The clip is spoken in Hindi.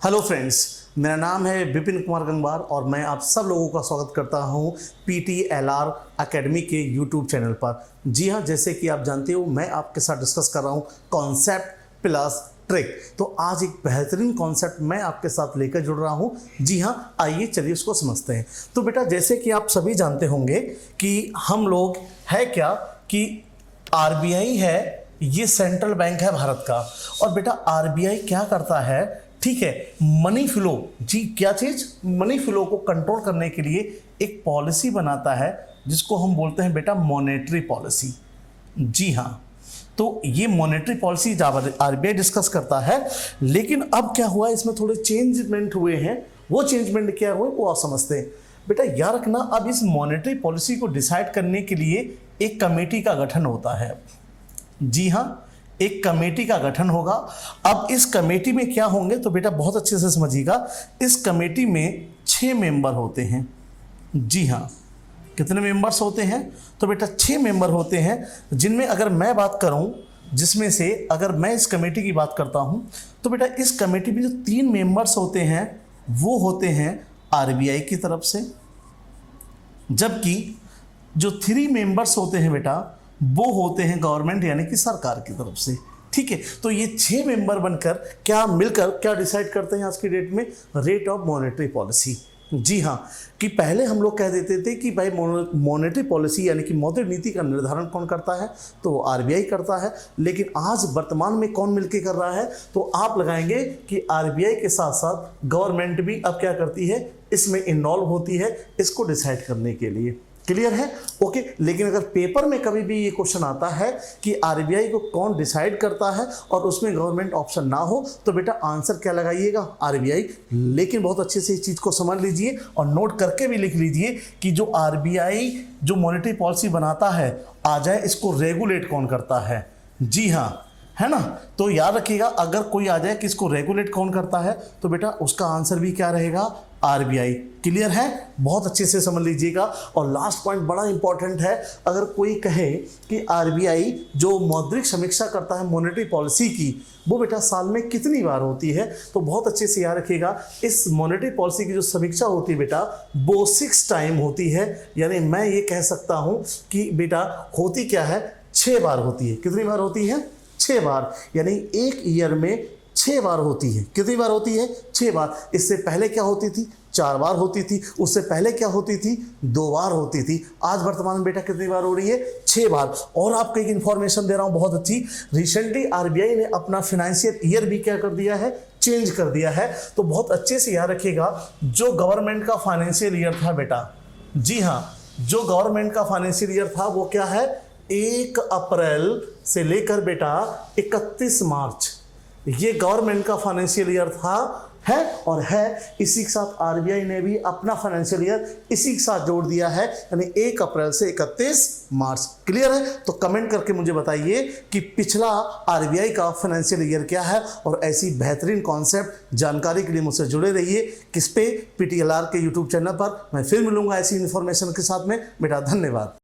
हेलो फ्रेंड्स, मेरा नाम है विपिन कुमार गंगवार और मैं आप सब लोगों का स्वागत करता हूं PTLR एकेडमी के यूट्यूब चैनल पर। जी हां, जैसे कि आप जानते हो मैं आपके साथ डिस्कस कर रहा हूं कॉन्सेप्ट प्लस ट्रिक। तो आज एक बेहतरीन कॉन्सेप्ट मैं आपके साथ लेकर जुड़ रहा हूं। जी हां, आइए चलिए उसको समझते हैं। तो बेटा, जैसे कि आप सभी जानते होंगे कि हम लोग है क्या कि RBI है, ये सेंट्रल बैंक है भारत का। और बेटा RBI क्या करता है, ठीक है, मनी फ्लो, जी क्या चीज, मनी फ्लो को कंट्रोल करने के लिए एक पॉलिसी बनाता है जिसको हम बोलते हैं बेटा मॉनेटरी पॉलिसी। जी हाँ, तो ये मॉनेटरी पॉलिसी RBI डिस्कस करता है। लेकिन अब क्या हुआ, इसमें थोड़े चेंजमेंट हुए हैं। वो चेंजमेंट क्या हुए वो आप समझते हैं। बेटा याद रखना, अब इस मॉनेटरी पॉलिसी को डिसाइड करने के लिए एक कमेटी का गठन होता है। जी हाँ, एक कमेटी का गठन होगा। अब इस कमेटी में क्या होंगे, तो बेटा बहुत अच्छे से समझिएगा। इस कमेटी में 6 मेंबर होते हैं। जी हाँ, कितने मेंबर्स होते हैं, तो बेटा 6 मेंबर होते हैं, जिनमें अगर मैं बात करूं, जिसमें से अगर मैं इस कमेटी की बात करता हूं, तो बेटा इस कमेटी में जो 3 मेंबर्स होते हैं वो होते हैं RBI की तरफ से, जबकि जो 3 मेंबर्स होते हैं बेटा वो होते हैं गवर्नमेंट यानी कि सरकार की तरफ से। ठीक है, तो ये 6 मेंबर बनकर क्या मिलकर क्या डिसाइड करते हैं आज की डेट में, रेट ऑफ मॉनेटरी पॉलिसी। जी हाँ, कि पहले हम लोग कह देते थे कि भाई मॉनेटरी पॉलिसी यानी कि मौद्रिक नीति का निर्धारण कौन करता है, तो RBI करता है। लेकिन आज वर्तमान में कौन मिलके कर रहा है, तो आप लगाएंगे कि RBI के साथ साथ गवर्नमेंट भी अब क्या करती है, इसमें इन्वॉल्व होती है इसको डिसाइड करने के लिए। क्लियर है? ओके। लेकिन अगर पेपर में कभी भी ये क्वेश्चन आता है कि RBI को कौन डिसाइड करता है और उसमें गवर्नमेंट ऑप्शन ना हो, तो बेटा आंसर क्या लगाइएगा, RBI। लेकिन बहुत अच्छे से इस चीज़ को समझ लीजिए और नोट करके भी लिख लीजिए कि जो RBI जो मॉनेटरी पॉलिसी बनाता है, आ जाए इसको रेगुलेट कौन करता है। जी हाँ, है ना। तो याद रखिएगा, अगर कोई आ जाए कि इसको रेगुलेट कौन करता है, तो बेटा उसका आंसर भी क्या रहेगा, RBI। क्लियर है? बहुत अच्छे से समझ लीजिएगा। और लास्ट पॉइंट बड़ा इंपॉर्टेंट है, अगर कोई कहे कि RBI जो मौद्रिक समीक्षा करता है मॉनेटरी पॉलिसी की, वो बेटा साल में कितनी बार होती है, तो बहुत अच्छे से याद रखिएगा, इस मॉनेटरी पॉलिसी की जो समीक्षा होती है बेटा वो 6 टाइम होती है। यानी मैं ये कह सकता हूँ कि बेटा होती क्या है, 6 बार होती है। कितनी बार होती है, 6 बार। यानी एक ईयर में 6 बार होती है। कितनी बार होती है, 6 बार। इससे पहले क्या होती थी, 4 बार होती थी। उससे पहले क्या होती थी, 2 बार होती थी। आज वर्तमान में बेटा कितनी बार हो रही है, 6 बार। और आपको एक इंफॉर्मेशन दे रहा हूं बहुत अच्छी, रिसेंटली RBI ने अपना फाइनेंशियल ईयर भी क्या कर दिया है, चेंज कर दिया है। तो बहुत अच्छे से याद रखिएगा, जो गवर्नमेंट का फाइनेंशियल ईयर था बेटा, जी हाँ, जो गवर्नमेंट का फाइनेंशियल ईयर था वो क्या है, 1 अप्रैल से लेकर बेटा 31 मार्च, ये गवर्नमेंट का फाइनेंशियल ईयर था, है और है। इसी के साथ RBI ने भी अपना फाइनेंशियल ईयर इसी के साथ जोड़ दिया है, यानी 1 अप्रैल से 31 मार्च। क्लियर है? तो कमेंट करके मुझे बताइए कि पिछला RBI का फाइनेंशियल ईयर क्या है। और ऐसी बेहतरीन कॉन्सेप्ट जानकारी के लिए मुझसे जुड़े रहिए। किस पे, PTLR के यूट्यूब चैनल पर। मैं फिर मिलूंगा ऐसी इन्फॉर्मेशन के साथ में। बेटा धन्यवाद।